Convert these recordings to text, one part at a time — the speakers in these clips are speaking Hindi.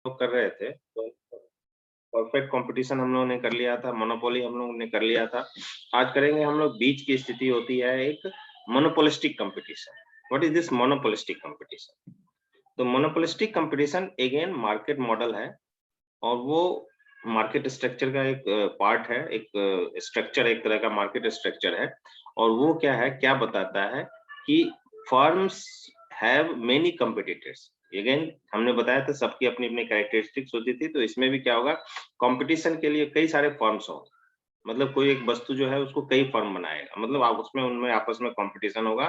लोग कर रहे थे, तो परफेक्ट कंपटीशन हम लोगों ने कर लिया था, मोनोपोली हम लोगों ने कर लिया था। आज करेंगे हम लोग बीच की स्थिति होती है एक monopolistic competition. What is this monopolistic competition? तो monopolistic competition again market model है और वो मार्केट स्ट्रक्चर का एक पार्ट है, एक स्ट्रक्चर, एक तरह का मार्केट स्ट्रक्चर है। और वो क्या है, क्या बताता है कि firms have many competitors. Again हमने बताया था सबकी अपनी अपनी कैरेक्टरिस्टिक्स होती थी, तो इसमें भी क्या होगा, कंपटीशन के लिए कई सारे फर्म्स होंगे। मतलब कोई एक वस्तु जो है उसको कई फर्म बनाएगा, मतलब आप उसमें उनमें आपस में कंपटीशन होगा,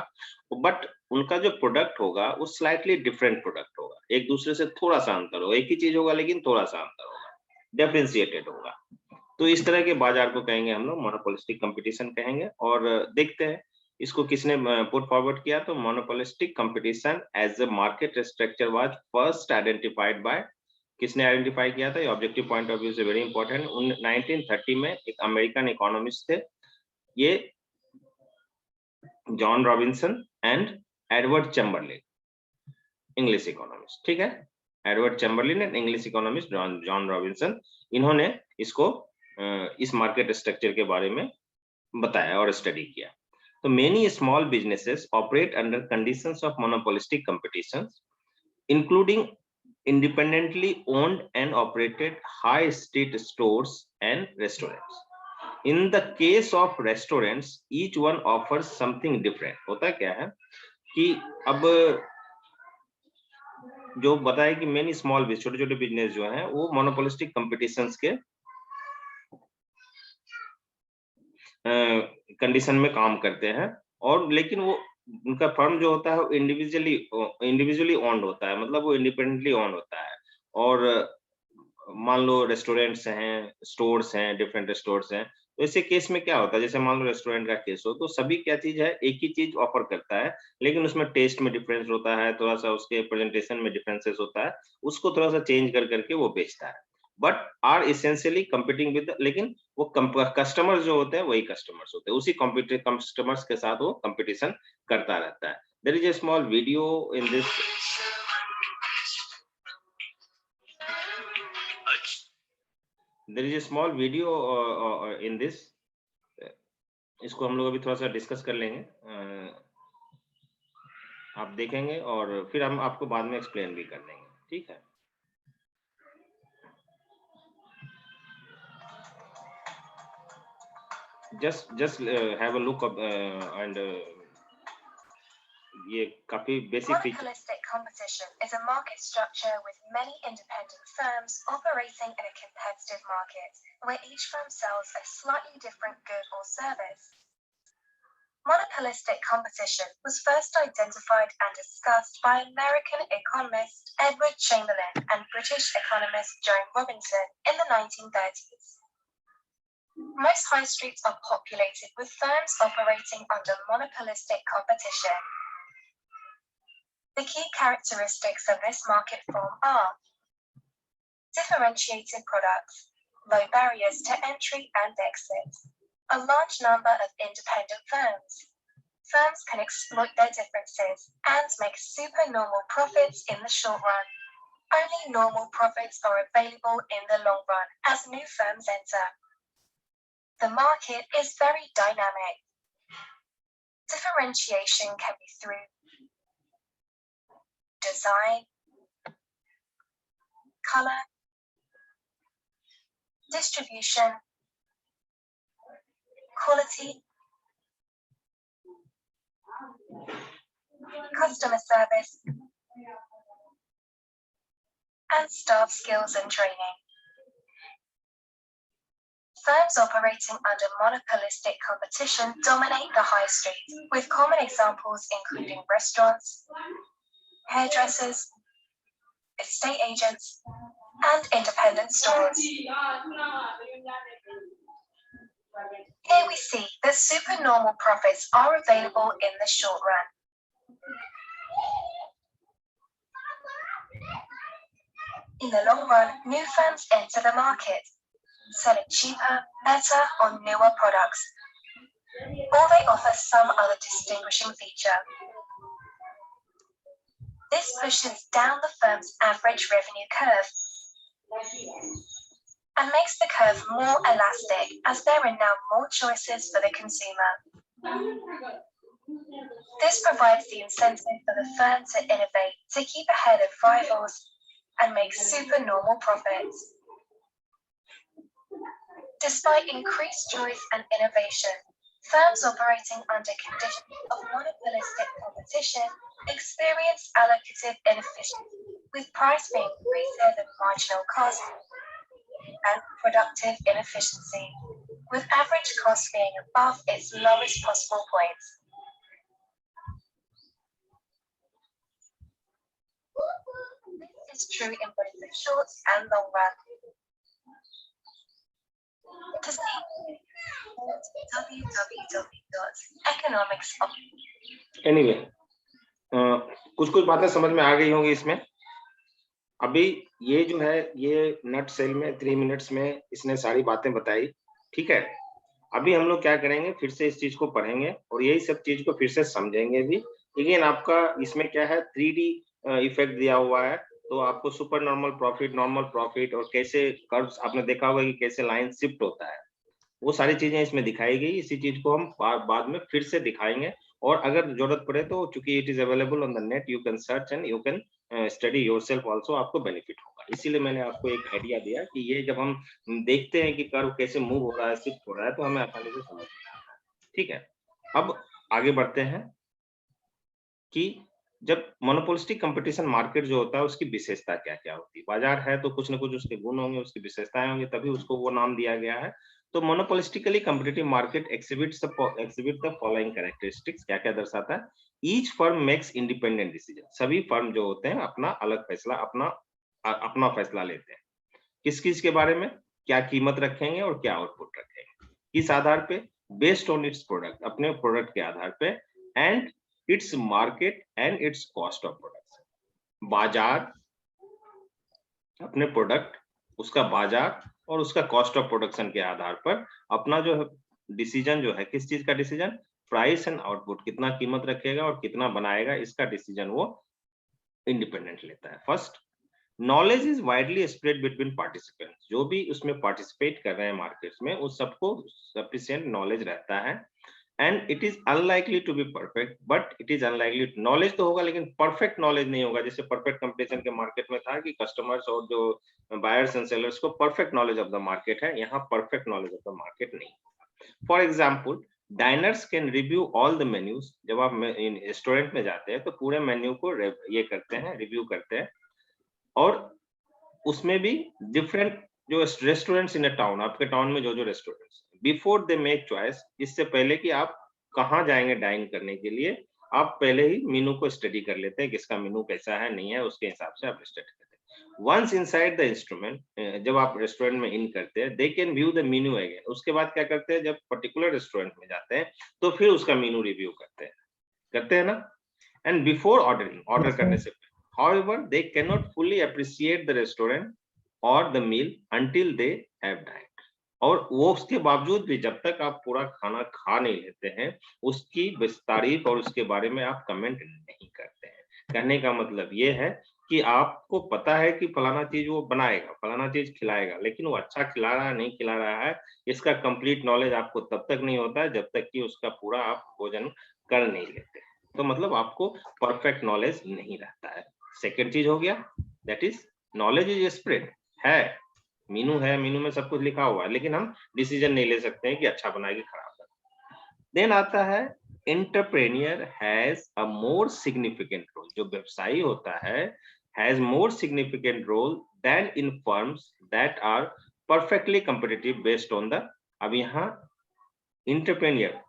बट उनका जो प्रोडक्ट होगा वो स्लाइटली डिफरेंट प्रोडक्ट होगा, एक दूसरे से थोड़ा सा अंतर होगा, एक ही चीज होगा लेकिन थोड़ा सा अंतर होगा, डिफरेंशिएटेड होगा। तो इस तरह के बाजार को कहेंगे हम लोग मोनोपोलिस्टिक कंपटीशन कहेंगे। और देखते हैं इसको किसने पुट फॉरवर्ड किया। तो monopolistic competition as a market structure was first identified by, किसने आइडेंटिफाई किया था, ये ऑब्जेक्टिव पॉइंट ऑफ व्यू से वेरी इंपॉर्टेंट। 1930 में एक अमेरिकन इकोनॉमिस्ट थे, ये John Robinson and Edward Chamberlin, English economist, ठीक है। Edward Chamberlin and English economist John Robinson, इन्होंने इसको इस मार्केट स्ट्रक्चर के बारे में बताया और स्टडी किया। तो many small businesses operate under conditions of monopolistic competition, including independently owned and operated high street stores and restaurants. In the case of restaurants, each one offers something different. होता क्या है कि अब जो बताया कि मेनी स्मॉल बिजनेस, छोटे छोटे बिजनेस जो हैं वो मोनोपोलिस्टिक कंपटीशंस के कंडीशन में काम करते हैं, और लेकिन वो उनका फर्म जो होता है वो इंडिविजुअली ओन्ड होता है, मतलब वो इंडिपेंडेंटली ओन होता है। और मान लो रेस्टोरेंट्स हैं, स्टोर्स हैं, डिफरेंट स्टोर्स हैं, तो ऐसे केस में क्या होता है, जैसे मान लो रेस्टोरेंट का केस हो, तो सभी क्या चीज है, एक ही चीज ऑफर करता है, लेकिन उसमें टेस्ट में डिफरेंस होता है, थोड़ा सा उसके प्रेजेंटेशन में डिफरेंसेस होता है, उसको थोड़ा सा चेंज कर करके वो बेचता है, but are essentially competing with, लेकिन वो कस्टमर्स जो होते हैं वही कस्टमर्स होते हैं, उसी कस्टमर्स के साथ वो कंपटीशन करता रहता है। There is a small video in this, there is a small video in this, इसको हम लोग अभी थोड़ा सा डिस्कस कर लेंगे, आप देखेंगे और फिर हम आपको बाद में एक्सप्लेन भी कर देंगे, ठीक है। just have a look up and ये काफी basic feature. Monopolistic competition is a market structure with many independent firms operating in a competitive market, where each firm sells a slightly different good or service. Monopolistic competition was first identified and discussed by American economist Edward Chamberlain and British economist Joan Robinson in the 1930s. Most high streets are populated with firms operating under monopolistic competition. The key characteristics of this market form are differentiated products, low barriers to entry and exit, a large number of independent firms. Firms can exploit their differences and make supernormal profits in the short run. Only normal profits are available in the long run as new firms enter. The market is very dynamic. Differentiation can be through design, color, distribution, quality, customer service, and staff skills and training. Firms operating under monopolistic competition dominate the high street, with common examples including restaurants, hairdressers, estate agents, and independent stores. Here we see that supernormal profits are available in the short run. In the long run, new firms enter the market, selling cheaper, better, or newer products, or they offer some other distinguishing feature. This pushes down the firm's average revenue curve and makes the curve more elastic as there are now more choices for the consumer. This provides the incentive for the firm to innovate, to keep ahead of rivals, and make supernormal profits. Despite increased choice and innovation, firms operating under conditions of monopolistic competition experience allocative inefficiency, with price being greater than marginal cost, and productive inefficiency, with average cost being above its lowest possible point. This is true in both the short and long run. To see www.economics of Anyway, कुछ बातें समझ में आ गई होंगी इसमें। अभी ये जो है ये नट सेल में 3 मिनट्स में इसने सारी बातें बताई, ठीक है। अभी हम लोग क्या करेंगे, फिर से इस चीज को पढ़ेंगे और यही सब चीज को फिर से समझेंगे भी। अगेन आपका इसमें क्या है 3D इफेक्ट दिया हुआ है, तो आपको सुपर नॉर्मल प्रॉफिट और कैसे कर्व्स आपने देखा होगा कि कैसे लाइन शिफ्ट होता है, वो सारी चीजें इसमें दिखाई गई। इसी चीज को हम बाद में फिर से दिखाएंगे और अगर जरूरत पड़े तो चूंकि it is available on the net, you can search and you can study yourself also, आपको बेनिफिट होगा। इसीलिए मैंने आपको एक आइडिया दिया कि ये जब हम देखते हैं कि कर्व कैसे मूव हो रहा है, शिफ्ट हो रहा है, तो हमें आसानी से समझ में आता है, ठीक है। अब आगे बढ़ते हैं कि जब मोनोपोलिस्टिक कंपटीशन मार्केट जो होता है उसकी विशेषता क्या-क्या होती है। बाजार है तो कुछ न कुछ उसके गुण होंगे, उसकी विशेषताएं होंगी, तभी उसको वो नाम दिया गया है। तो monopolistically competitive market exhibit the following characteristics, क्या-क्या दर्शाता है। Each firm makes independent decision, सभी फर्म जो होते हैं अपना अलग फैसला अपना फैसला लेते हैं। किस-किस के बारे में, क्या कीमत रखेंगे और क्या आउटपुट रखेंगे, किस आधार पे, बेस्ड ऑन इट्स प्रोडक्ट, अपने प्रोडक्ट के आधार पे, and its market and it's cost of production. बाजार, अपने प्रोडक्ट, उसका बाजार और उसका कॉस्ट ऑफ प्रोडक्शन के आधार पर अपना जो है डिसीजन जो है, किस चीज का डिसीजन, प्राइस एंड आउटपुट, कितना कीमत रखेगा और कितना बनाएगा, इसका डिसीजन वो इंडिपेंडेंट लेता है। First, knowledge is widely spread between participants, जो भी उसमें पार्टिसिपेट कर रहे हैं मार्केट्स में, उस सबको सफिशिएंट नॉलेज रहता है। And it is unlikely to be perfect, but it is unlikely, knowledge तो होगा लेकिन परफेक्ट नॉलेज नहीं होगा। जैसे परफेक्ट कंपटीशन के मार्केट में था कि कस्टमर्स और जो बायर्स एंड सेलर्स को perfect knowledge of the market है, यहाँ perfect knowledge of the market नहीं होगा। For example, diners can review all the menus, जब आप रेस्टोरेंट में जाते हैं तो पूरे मेन्यू को ये करते हैं, रिव्यू करते हैं, और उसमें भी डिफरेंट जो रेस्टोरेंट्स इन अ टाउन, आपके टाउन में जो restaurants, before they make choice, इससे पहले कि आप कहाँ जाएंगे डाइन करने के लिए, आप पहले ही मेनू को स्टडी कर लेते हैं, किसका मेनू कैसा है नहीं है, उसके हिसाब से आप स्टडी करते हैं। वंस इनसाइड द इंस्ट्रूमेंट, जब आप रेस्टोरेंट में इन करते हैं, they can view the menu again. उसके बाद क्या करते हैं, जब पर्टिकुलर रेस्टोरेंट में जाते हैं तो फिर उसका मेनू रिव्यू करते हैं ना। एंड बिफोर ऑर्डरिंग, ऑर्डर करने से पहले, however they cannot fully appreciate the restaurant or the meal until they have dined, और वो उसके बावजूद भी जब तक आप पूरा खाना खा नहीं लेते हैं, उसकी तारीफ और उसके बारे में आप कमेंट नहीं करते हैं। कहने का मतलब ये है कि आपको पता है कि फलाना चीज वो बनाएगा, फलाना चीज खिलाएगा, लेकिन वो अच्छा खिला रहा है नहीं खिला रहा है, इसका कंप्लीट नॉलेज आपको तब तक नहीं होता है जब तक कि उसका पूरा आप भोजन कर नहीं लेते। तो मतलब आपको परफेक्ट नॉलेज नहीं रहता है। सेकेंड चीज हो गया, that is knowledge is spread, है मीनू है, मीनू में सब कुछ लिखा हुआ है, लेकिन हम डिसीजन नहीं ले सकते हैं कि अच्छा बनाएगी खराब बनाएगी। देन आता है entrepreneur has a more significant role, जो व्यवसायी होता है has more significant role than in firms that are perfectly competitive based on the, अब यहाँ एंटरप्रेन्योर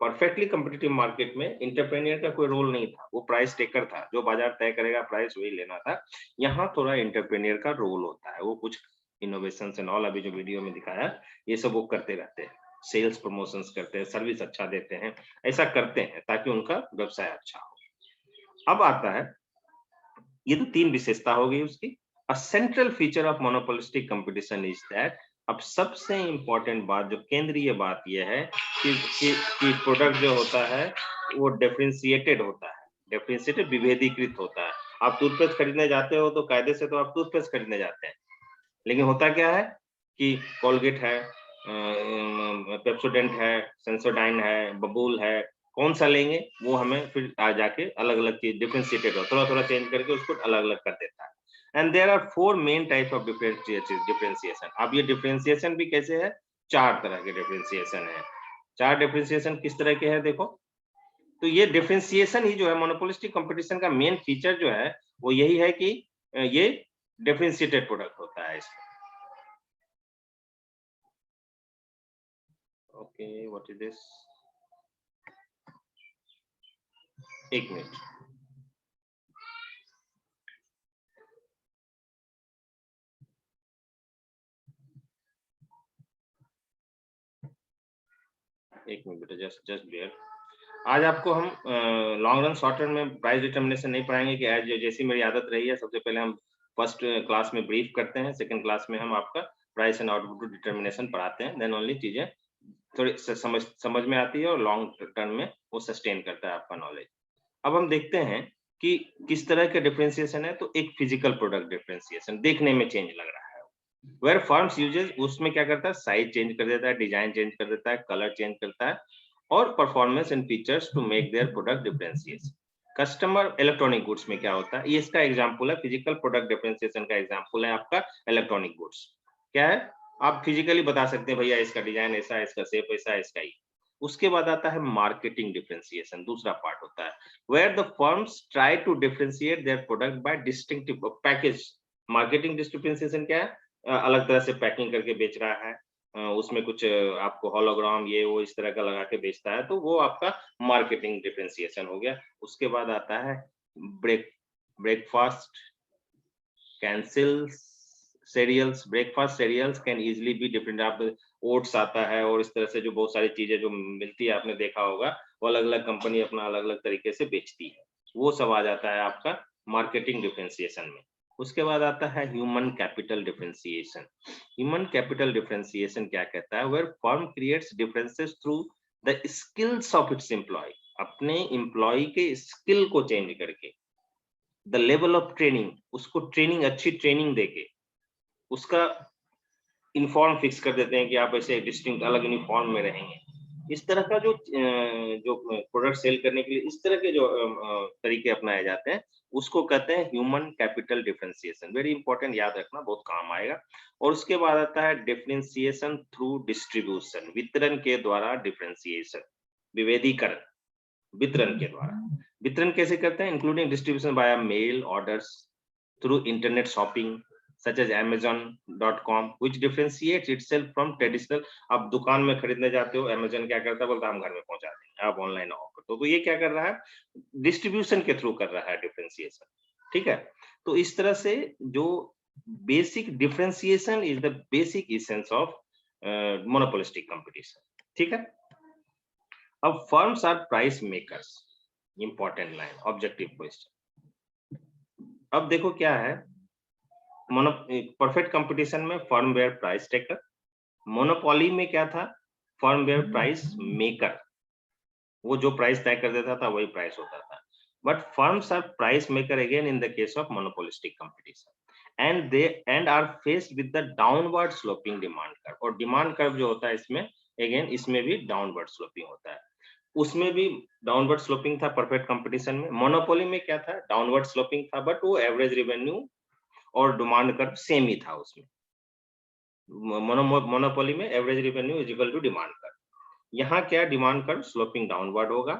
परफेक्टली कॉम्पिटिटिव मार्केट में एंटरप्रेन्योर का कोई रोल नहीं था, वो प्राइस टेकर था, जो बाजार तय करेगा प्राइस वही लेना था। यहाँ थोड़ा एंटरप्रेन्योर का रोल होता है, वो कुछ इनोवेशन एंड ऑल, अभी जो वीडियो में दिखाया ये सब वो करते रहते हैं, सेल्स प्रमोशंस करते हैं, सर्विस अच्छा देते हैं, ऐसा करते हैं ताकि उनका व्यवसाय अच्छा हो। अब आता है, ये तो 3 विशेषता हो गई उसकी। A central feature of monopolistic competition is that, अब सबसे इंपॉर्टेंट बात, जो केंद्रीय बात यह है कि प्रोडक्ट जो होता है वो डिफरेंशिएटेड होता है, डिफरेंशिएटेड विभेदीकृत होता है। आप टूथपेस्ट खरीदने जाते हो तो कायदे से तो आप टूथपेस्ट खरीदने जाते हैं, लेकिन होता क्या है कि कोलगेट है, पेप्सोडेंट है, सेंसोडाइन है, बबूल है, कौन सा लेंगे वो हमें फिर आ जाके अलग अलग चीज डिफ्रेंशिएटेड हो, थोड़ा थोड़ा चेंज करके उसको अलग अलग कर देता है। And there are 4 main type of differentiation. अब ये डिफरेंशिएशन भी कैसे है, 4 तरह के डिफरेंशिएशन है। 4 डिफरेंशिएशन किस तरह के हैं देखो। तो ये डिफरेंशिएशन ही जो है मोनोपोलिस्टिक कंपटीशन का मेन फीचर जो है वो यही है कि ये डिफरेंशिएटेड प्रोडक्ट होता है इसमें। Okay, what is this? एक मिनट। एक मिनट बेटा, जस्ट जस्ट बेयर। आज आपको हम लॉन्ग रन शॉर्ट रन में प्राइस डिटर्मिनेशन नहीं पढ़ाएंगे कि आज जैसी मेरी आदत रही है, सबसे पहले हम फर्स्ट क्लास में ब्रीफ करते हैं, सेकंड क्लास में हम आपका प्राइस एंड आउटपुट डिटर्मिनेशन पढ़ाते हैं, देन ओनली चीजें थोड़ी समझ में आती है और लॉन्ग टर्म में वो सस्टेन करता है आपका नॉलेज। अब हम देखते हैं कि किस तरह के डिफरेंशिएशन है। तो एक फिजिकल प्रोडक्ट डिफरेंशिएशन देखने में चेंज लग रहा है, वेयर फर्म्स यूजेस, उसमें क्या करता है, साइज चेंज कर देता है, डिजाइन चेंज कर देता है, कलर चेंज करता है और performance and features to make their product differentiation. Customer electronic goods में क्या होता है, ये इसका एग्जांपल है, फिजिकल प्रोडक्ट डिफरेंशिएशन का एग्जांपल है आपका इलेक्ट्रॉनिक गुड्स। क्या है, आप फिजिकली बता सकते हैं भैया इसका डिजाइन ऐसा है, इसका शेप ऐसा है, इसका ये। उसके बाद आता है मार्केटिंग डिफरेंशिएशन, दूसरा पार्ट होता है, where the firms try to differentiate their product by distinctive package. Marketing differentiation क्या है, अलग तरह से पैकिंग करके बेच रहा है, उसमें कुछ आपको होलोग्राम ये वो इस तरह का लगा के बेचता है, तो वो आपका मार्केटिंग डिफरेंशिएशन हो गया। उसके बाद आता है breakfast cancels cereals, breakfast cereals can easily be different। आप ओट्स आता है और इस तरह से जो बहुत सारी चीजें जो मिलती है, आपने देखा होगा, वो अलग अलग कंपनी अपना अलग अलग तरीके से बेचती है, वो सब आ जाता है आपका मार्केटिंग डिफरेंशिएशन में। उसके बाद आता है human capital differentiation. Human capital differentiation क्या कहता है, where firm creates differences through the skills of its employ, अपने एम्प्लॉय के स्किल को चेंज करके, द लेवल ऑफ ट्रेनिंग, उसको ट्रेनिंग, अच्छी ट्रेनिंग देके उसका यूनिफॉर्म फिक्स कर देते हैं कि आप ऐसे डिस्टिंक्ट अलग यूनिफॉर्म में रहेंगे। इस तरह का जो प्रोडक्ट सेल करने के लिए इस तरह के जो तरीके अपनाए जाते हैं, उसको कहते हैं human capital differentiation. Very important, याद रखना, बहुत काम आएगा। और उसके बाद आता है डिफरेंशिएशन थ्रू डिस्ट्रीब्यूशन, वितरण के द्वारा डिफरेंशिएशन, विभेदीकरण, वितरण के द्वारा। वितरण कैसे करते हैं, including distribution by mail orders, through internet shopping such as amazon.com which differentiates itself from traditional। आप दुकान में खरीदने जाते हो, अमेजन क्या करता है, बोलता है हम घर में पहुंचा देंगे, आप ऑनलाइन ऑर्डर तो ये क्या कर रहा है, डिस्ट्रीब्यूशन के थ्रू कर रहा है डिफरेंशिएशन। ठीक है, तो इस तरह से जो basic differentiation is the basic essence of monopolistic competition. ठीक है, अब firms are price makers, important line, objective question. अब देखो क्या है, मोनो परफेक्ट कंपटीशन में firm were price taker, monopoly में क्या था, फर्म वेयर प्राइस मेकर, वो जो प्राइस तय कर देता था वही प्राइस होता था। But firms are price maker again in the case of monopolistic competition and they and are faced with the downward sloping demand curve. और डिमांड कर्व जो होता है इसमें, अगेन इसमें भी डाउनवर्ड स्लोपिंग होता है, उसमें भी डाउनवर्ड स्लोपिंग था परफेक्ट कंपटीशन में। मोनोपोली में क्या था, डाउनवर्ड स्लोपिंग था, बट वो एवरेज रेवेन्यू और डिमांड कर्व सेम ही था उसमें। मोनोपोली में average revenue is equal to demand curve, यहाँ क्या डिमांड कर्व स्लोपिंग डाउनवर्ड होगा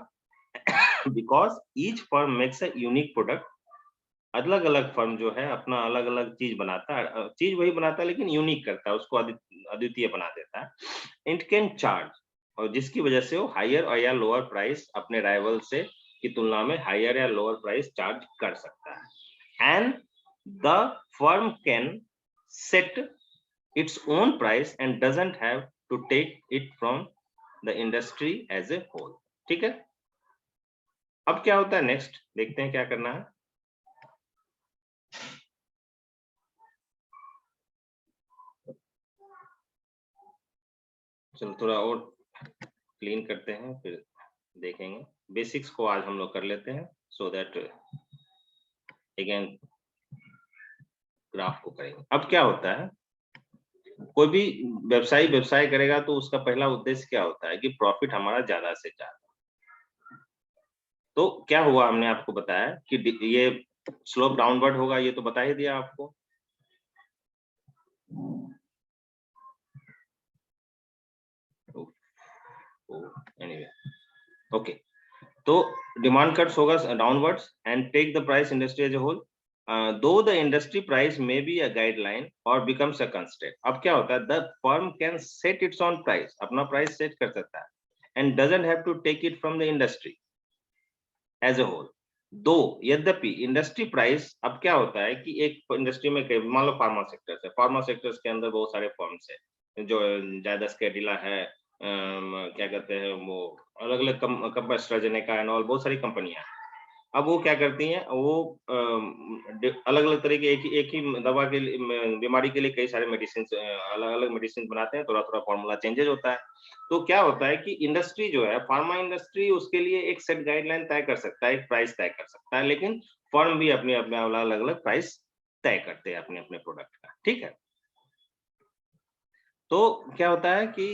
because each firm makes a unique product. अलग अलग फर्म जो है अपना अलग अलग चीज बनाता है, चीज वही बनाता है लेकिन यूनिक करता है, उसको अद्वितीय बना देता है। इट कैन चार्ज, और जिसकी वजह से वो हायर और या लोअर प्राइस अपने राइवल से की तुलना में हायर या लोअर प्राइस चार्ज कर सकता है। And the firm can set its own price and doesn't have to take it from the industry as a whole। ठीक है, अब क्या होता है नेक्स्ट, देखते हैं क्या करना है। चलो थोड़ा और क्लीन करते हैं, फिर देखेंगे। बेसिक्स को आज हम लोग कर लेते हैं, सो दैट अगेन ग्राफ को करेंगे। अब क्या होता है, कोई भी व्यवसाय करेगा तो उसका पहला उद्देश्य क्या होता है कि प्रॉफिट हमारा ज्यादा से ज्यादा। तो क्या हुआ, हमने आपको बताया कि ये स्लोप डाउनवर्ड होगा, ये तो बता ही दिया आपको। Anyway, okay. तो डिमांड कट्स होगा downwards and take the price industry as a whole, though the industry price may be a guideline और बिकम्स अ कंस्ट्रेंट। अब क्या होता है, the firm can set its own price, अपना प्राइस सेट कर सकता है, and doesn't have to take it from the industry as a whole. Though यद्यपि इंडस्ट्री प्राइस, अब क्या होता है कि एक इंडस्ट्री में मान लो फार्मा सेक्टर है, फार्मा सेक्टर्स के अंदर बहुत सारे फर्म्स है, जो जायदस कैडिला है, क्या कहते हैं वो, अलग अलग कंपनी, एस्ट्राजेनेका एंड ऑल, बहुत सारी कंपनियां हैं। अब वो क्या करती हैं, वो अलग अलग तरह के एक ही दवा के बीमारी के लिए कई सारे मेडिसिन, अलग अलग मेडिसिन बनाते हैं, थोड़ा थोड़ा फॉर्मूला चेंजेस होता है। तो क्या होता है कि इंडस्ट्री जो है, फार्मा इंडस्ट्री, उसके लिए एक सेट गाइडलाइन तय कर सकता है, एक प्राइस तय कर सकता है, लेकिन फर्म भी अपने अपने अलग अलग प्राइस तय करते हैं अपने अपने प्रोडक्ट का, ठीक है। तो क्या होता है कि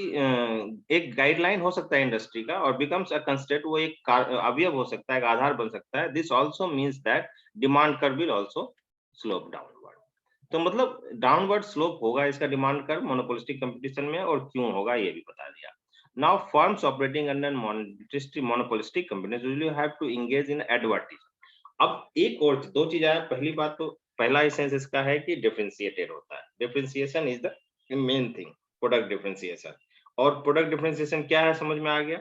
एक गाइडलाइन हो सकता है इंडस्ट्री का और बिकम्स अ कंस्ट्रेंट, वो एक अवयव हो सकता है, एक आधार बन सकता है। This also means that demand curve will also slope downward. तो मतलब डाउनवर्ड स्लोप होगा इसका डिमांड कर्व मोनोपोलिस्टिक कंपटीशन में, और क्यों होगा ये भी बता दिया। Now firms operating under monopolistic companies usually have to engage in advertising. अब एक और दो चीज आया, पहली बात तो पहला एसेंस इसका है कि डिफरेंशिएटेड होता है, differentiation is the main thing, product differentiation. और प्रोडक्ट डिफरेंशिएशन क्या है, समझ में आ गया,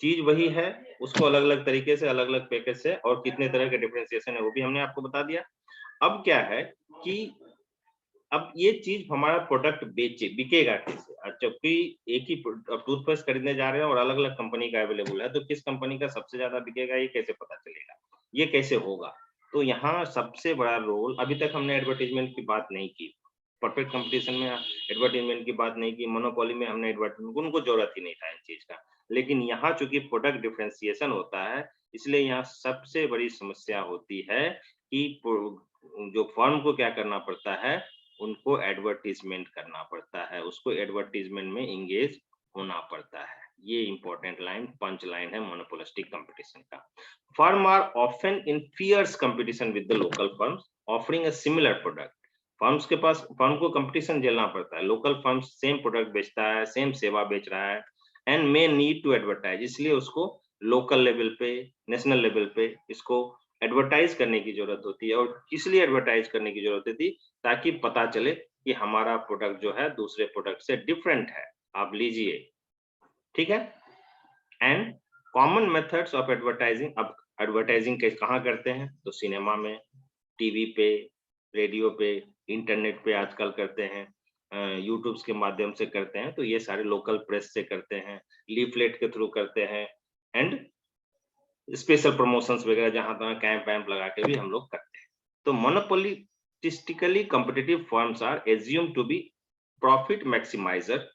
चीज वही है, उसको अलग अलग तरीके से, अलग अलग पैकेज से, और कितने तरह के डिफरेंशिएशन है वो भी हमने आपको बता दिया। अब क्या है कि अब ये चीज हमारा प्रोडक्ट बिकेगा कैसे, जबकि एक ही टूथपेस्ट खरीदने जा रहे हैं और अलग अलग कंपनी का अवेलेबल है, तो किस कंपनी का सबसे ज्यादा बिकेगा ये कैसे पता चलेगा, ये कैसे होगा। तो यहाँ सबसे बड़ा रोल, अभी तक हमने एडवर्टाइजमेंट की बात नहीं की, परफेक्ट कंपटीशन में एडवर्टाइजमेंट की बात नहीं की, मोनोपोली में हमने एडवर्टाइजमेंट, उनको जरूरत ही नहीं था इन चीज का। लेकिन यहाँ चूंकि प्रोडक्ट डिफरेंशिएशन होता है, इसलिए यहाँ सबसे बड़ी समस्या होती है कि जो फर्म को क्या करना पड़ता है, उनको एडवर्टीजमेंट करना पड़ता है, उसको एडवर्टीजमेंट में इंगेज होना पड़ता है। ये इंपॉर्टेंट लाइन, पंच लाइन है मोनोपोलिस्टिक कंपटीशन का। Firm are often in fierce competition with the local firms offering a similar product. Firms के पास, फर्म को कंपटीशन झेलना पड़ता है, लोकल फर्म सेम प्रोडक्ट बेचता है, सेम सेवा बेच रहा है, and may need to advertise, इसलिए उसको लोकल लेवल पे, नेशनल लेवल पे इसको एडवर्टाइज करने की जरूरत होती है। और इसलिए एडवर्टाइज करने की जरूरत होती ताकि पता चले कि हमारा प्रोडक्ट जो है दूसरे प्रोडक्ट से डिफरेंट है, आप लीजिए, ठीक है। And common methods of advertising, अब एडवर्टाइजिंग कहाँ करते हैं, तो सिनेमा में, टीवी पे, रेडियो पे, इंटरनेट पे आजकल करते हैं, यूट्यूब के माध्यम से करते हैं, तो ये सारे लोकल प्रेस से करते हैं, लीफलेट के थ्रू करते हैं, एंड स्पेशल प्रमोशंस वगैरह जहां तहां कैंप वैम्प लगा के भी हम लोग करते हैं। तो monopolistically competitive firms are assume to be profit maximiser,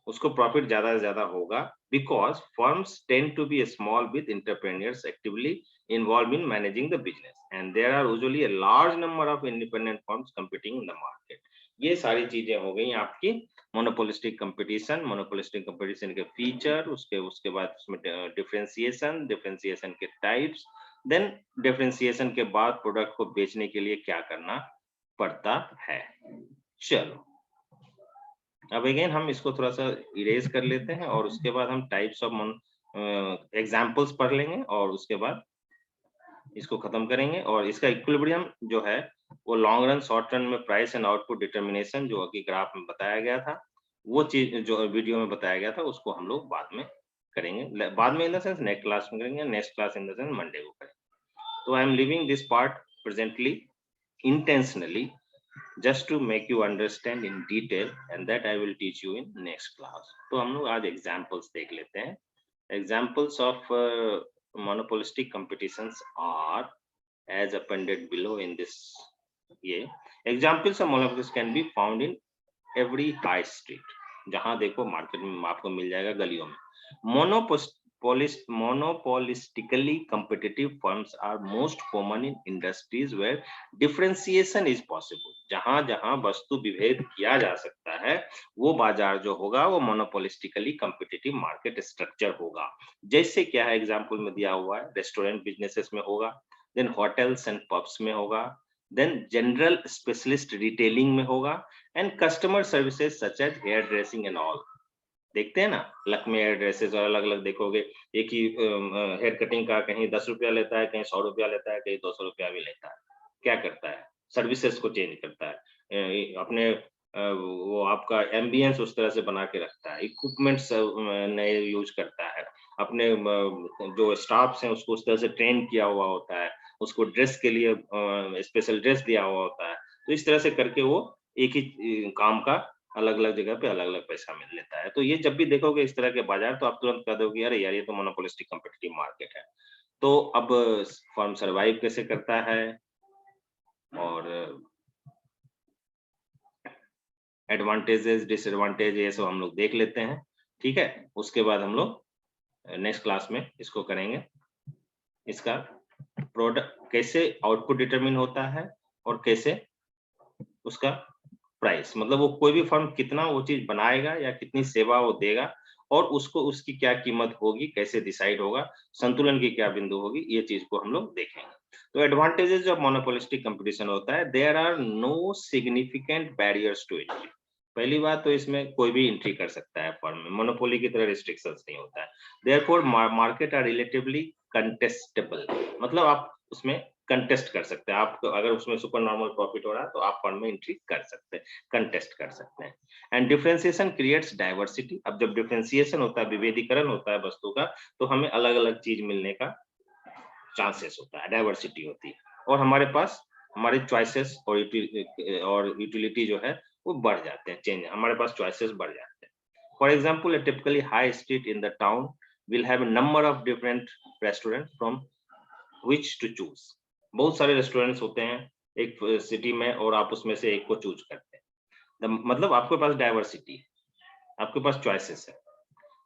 उसको प्रॉफिट ज्यादा से ज्यादा होगा, because firms tend to be small with entrepreneurs actively involved in managing the business, and there are usually a large number of independent firms competing in the market. ये सारी चीजें हो गई आपकी मोनोपोलिस्टिक कंपटीशन, मोनोपोलिस्टिक कंपटीशन के फीचर, उसके बाद उसमें डिफरेंशिएशन, डिफरेंशिएशन के टाइप्स, देन डिफरेंशिएशन के बाद प्रोडक्ट को बेचने के लिए क्या करना पड़ता है। चलो अब अगेन हम इसको थोड़ा सा इरेज कर लेते हैं, और उसके बाद हम टाइप्स ऑफ एग्जांपल्स पढ़ लेंगे, और उसके बाद इसको खत्म करेंगे। और इसका इक्विलिब्रियम जो है वो लॉन्ग रन, शॉर्ट रन में प्राइस एंड आउटपुट डिटर्मिनेशन जो कि ग्राफ में बताया गया था, वो चीज जो वीडियो में बताया गया था उसको हम लोग बाद में करेंगे, बाद में in the sense next class में करेंगे, next class in the sense Monday को करेंगे। तो I am living this part presently intentionally just to make you understand in detail, and that I will teach you in next class. तो हम लोग आज examples देख लेते हैं। Examples of monopolistic competitions are as appended below in this. ये examples of monopolies can be found in every high street, जहां देखो मार्केट में आपको मिल जाएगा, गलियों में। monopolistically competitive firms are most common in industries where differentiation is possible. जहां जहां वस्तु विभेद किया जा सकता है वो बाजार जो होगा वो monopolistically competitive market structure होगा. जैसे क्या है एग्जांपल में दिया हुआ है, रेस्टोरेंट बिजनेसेस में होगा, देन होटल्स एंड पब्स में होगा, देन जनरल स्पेशलिस्ट रिटेलिंग में होगा, and customer services such as hair dressing and all. देखते हैं ना लक्ष्मी हेयर ड्रेसेस और अलग अलग देखोगे, एक ही हेयर कटिंग का कहीं 10 रुपया लेता है, कहीं 100 रुपया लेता है, कहीं 200 रुपया भी लेता है. क्या करता है, सर्विसेज को चेंज करता है, अपने वो आपका एम्बियंस उस तरह से बना के रखता है, इक्विपमेंट्स नए यूज करता है, अपने जो स्टाफ्स हैं उसको उस तरह से ट्रेन किया हुआ होता है, उसको ड्रेस के लिए स्पेशल ड्रेस दिया हुआ होता है. तो इस तरह से करके वो एक ही काम का अलग अलग जगह पे अलग अलग पैसा मिल लेता है. तो ये जब भी देखोगे इस तरह के बाजार तो आप तुरंत कह दोगे अरे यार ये तो मोनोपोलिस्टिक कॉम्पिटिटिव मार्केट है. तो अब फर्म सरवाइव कैसे करता है और एडवांटेजेस डिसएडवांटेज ये सब हम लोग देख लेते हैं. ठीक है, उसके बाद हम लोग नेक्स्ट क्लास में इसको करेंगे. इसका प्रोडक्ट कैसे आउटपुट डिटरमिन होता है और कैसे उसका प्राइस, मतलब वो कोई भी फर्म कितना वो चीज बनाएगा या कितनी सेवा वो देगा और उसको उसकी क्या कीमत होगी, कैसे डिसाइड होगा, संतुलन की क्या बिंदु होगी, ये चीज को हम लोग देखेंगे. तो एडवांटेजेस ऑफ मोनोपोलिस्टिक कंपटीशन होता है, there are no significant barriers to entry. पहली बात तो इसमें कोई भी एंट्री कर सकता है फर्म में, मोनोपोली की तरह रिस्ट्रिक्शंस नहीं होता है. देयरफॉर मार्केट आर रिलेटिवली कंटेस्टेबल, मतलब आप उसमें कंटेस्ट कर सकते हैं. आप अगर उसमें सुपर नॉर्मल प्रॉफिट हो रहा है तो आप फर्म में एंट्री कर सकते हैं, कंटेस्ट कर सकते हैं. And differentiation creates diversity. अब जब डिफरेंशिएशन होता है, विभेदीकरण होता है वस्तु का, तो हमें अलग अलग चीज मिलने का चांसेस होता है, डाइवर्सिटी होती है और हमारे पास हमारे चॉइसेस और यूटिलिटी जो है वो बढ़ जाते हैं, चेंज, हमारे पास चॉइसेस बढ़ जाते हैं. For example a typically high street in the town will have a number of different restaurants from which to choose. बहुत सारे रेस्टोरेंट्स होते हैं एक सिटी में और आप उसमें से एक को चूज करते हैं. मतलब आपके पास डाइवर्सिटी है, आपके पास चॉइसेस है.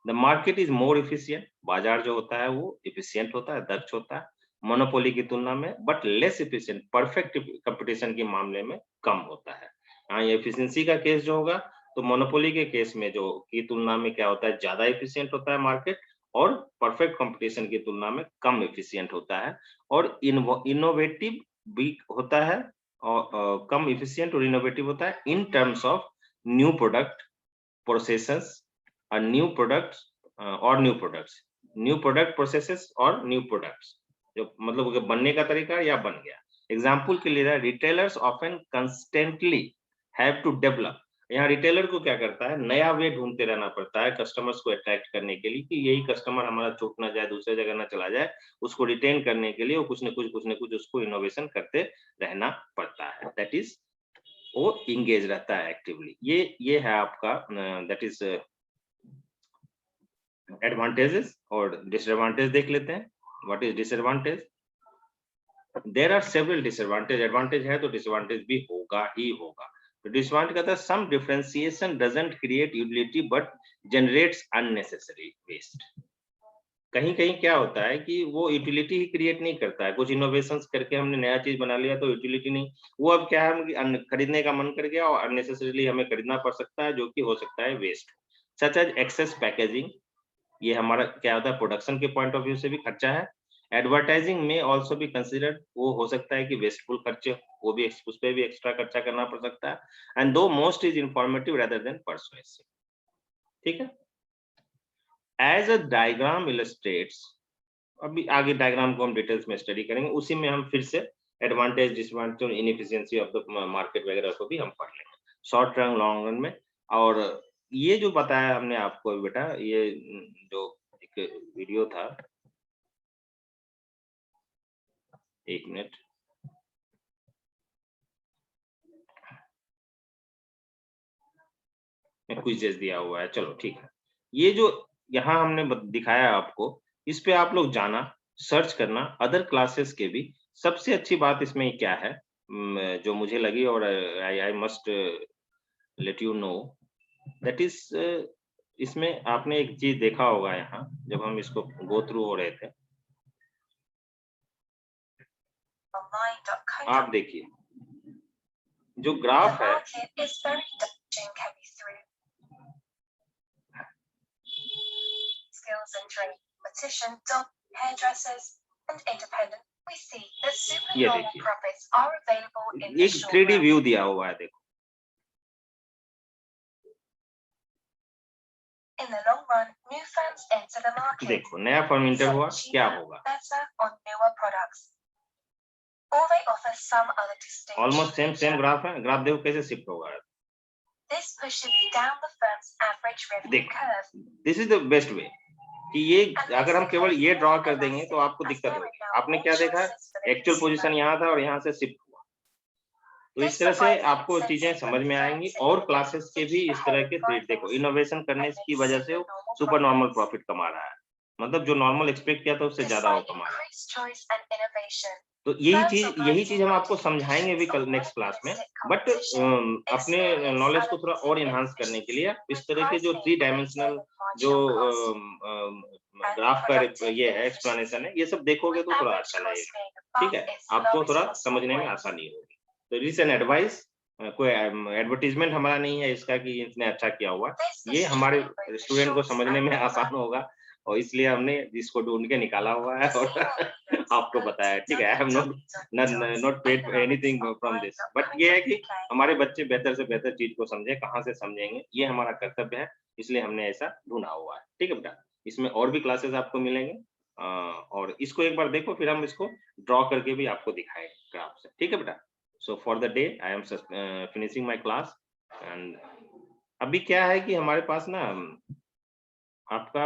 The market is more efficient. बाजार जो होता है वो इफिशिएंट होता है, दक्ष होता है मोनोपोली की तुलना में, but less efficient perfect competition के मामले में कम होता है. हाँ, ये एफिशिएंसी का केस जो होगा तो मोनोपोली के केस में जो की तुलना में क्या होता है, ज्यादा इफिशिएंट होता है मार्केट और परफेक्ट कंपटीशन की तुलना में कम एफिशिएंट होता है और इनोवेटिव भी होता है और कम एफिशिएंट और इनोवेटिव होता है in terms of new product processes और new products new product processes और न्यू प्रोडक्ट्स, जो मतलब बनने का तरीका या बन गया. एग्जाम्पल के लिए retailers often constantly have to develop. यहाँ रिटेलर को क्या करता है, नया वे ढूंढते रहना पड़ता है कस्टमर्स को अट्रैक्ट करने के लिए कि यही कस्टमर हमारा छूट ना जाए, दूसरे जगह ना चला जाए. उसको रिटेन करने के लिए वो कुछ न कुछ उसको इनोवेशन करते रहना पड़ता है. दैट इज वो इंगेज रहता है एक्टिवली. ये है आपका दैट इज एडवांटेजेस. और डिसएडवांटेज देख लेते हैं. What is disadvantage? There are several disadvantage. Advantage है तो डिसएडवांटेज भी होगा ही होगा. तो डिसएडवांटेज कहता है some differentiation doesn't create utility but generates unnecessary waste. कहीं कहीं क्या होता है कि वो यूटिलिटी ही क्रिएट नहीं करता है, कुछ इनोवेशंस करके हमने नया चीज बना लिया तो यूटिलिटी नहीं, वो अब क्या है खरीदने का मन कर गया और अननेसेसरीली हमें खरीदना पड़ सकता है जो कि हो सकता है waste. Such as excess packaging, ये हमारा क्या होता है प्रोडक्शन के पॉइंट ऑफ व्यू से भी खर्चा है. एडवर्टाइजिंग में ऑल्सो भी कंसिडर्ड, वो हो सकता है कि वेस्टफुल खर्चे, वो भी उस पर भी एक्स्ट्रा खर्चा करना पड़ सकता है. एंड दो most is informative rather than persuasive. ठीक है, एज अ डायग्राम इलस्ट्रेट्स. अभी आगे डायग्राम को हम डिटेल्स में स्टडी करेंगे, उसी में हम फिर से advantage disadvantage inefficiency of the market वगैरह को भी हम पढ़ लेंगे शॉर्ट रन लॉन्ग रन में. और ये जो बताया हमने आपको बेटा, ये जो एक वीडियो था, एक मिनट, क्विज़ेस दिया हुआ है, चलो ठीक है. ये जो यहाँ हमने दिखाया आपको, इस पे आप लोग जाना, सर्च करना अदर क्लासेस के भी. सबसे अच्छी बात इसमें क्या है जो मुझे लगी और I must let you know that is इसमें आपने एक चीज देखा होगा यहाँ जब हम इसको गो थ्रू हो रहे थे, online.co. आप देखिए जो The ग्राफ है market is very touching heavy through skills and trade, beautician, dog, hairdressers, and independent. We see that ये supernormal देखिए profits are available in the एक short 3D run. व्यू दिया हुआ है, देखो In the long run, new firms enter the market. देखो नया फर्म इंटर हुआ, selling क्या cheaper, होगा? better on newer products. Or they offer some other distinct almost same feature. Graph है, ग्राफ देखो कैसे शिफ्ट होगा। This pushes down the firm's average revenue देखो curve. This is the best way कि ये अगर हम केवल ये ड्रॉ कर देंगे तो आपको दिक्कत होगी। आपने क्या देखा, एक्चुअल पोजीशन यहाँ था और यहाँ से शिफ्ट हुआ, तो इस तरह से आपको चीजें समझ में आएंगी। और क्लासेस के भी इस तरह के ट्रेड, देखो इनोवेशन करने की वजह से वो सुपर नॉर्मल प्रॉफिट कमा रहा है, मतलब जो नॉर्मल एक्सपेक्ट किया था उससे ज्यादा वो कमा रहा है। तो यही चीज हम आपको समझाएंगे भी कल नेक्स्ट क्लास में। बट अपने नॉलेज को थोड़ा और इनहांस करने के लिए इस तरह के जो 3 डायमेंशनल जो ग्राफ का ये है एक्सप्लेनेशन है, ये सब देखोगे तो थोड़ा अच्छा लगेगा, ठीक है, आपको थोड़ा समझने में आसानी होगी। तो दिस एन एडवाइस, कोई एडवर्टीजमेंट हमारा नहीं है इसका कि इसने अच्छा किया हुआ, ये हमारे स्टूडेंट को समझने में आसान होगा और इसलिए हमने इसको ढूंढ के निकाला हुआ है और आपको बताया, ठीक है। I have not paid anything from this, but ये है कि हमारे बच्चे बेहतर से बेहतर चीज को समझे, कहाँ से समझेंगे ये हमारा कर्तव्य है, इसलिए हमने ऐसा ढूंढा हुआ है, ठीक है बेटा। इसमें और भी क्लासेस आपको मिलेंगे और इसको एक बार देखो, फिर हम इसको ड्रॉ करके भी आपको दिखाएंगे ग्राफ से, ठीक है बेटा। So for the day I am finishing my class and अभी क्या है कि हमारे पास ना आपका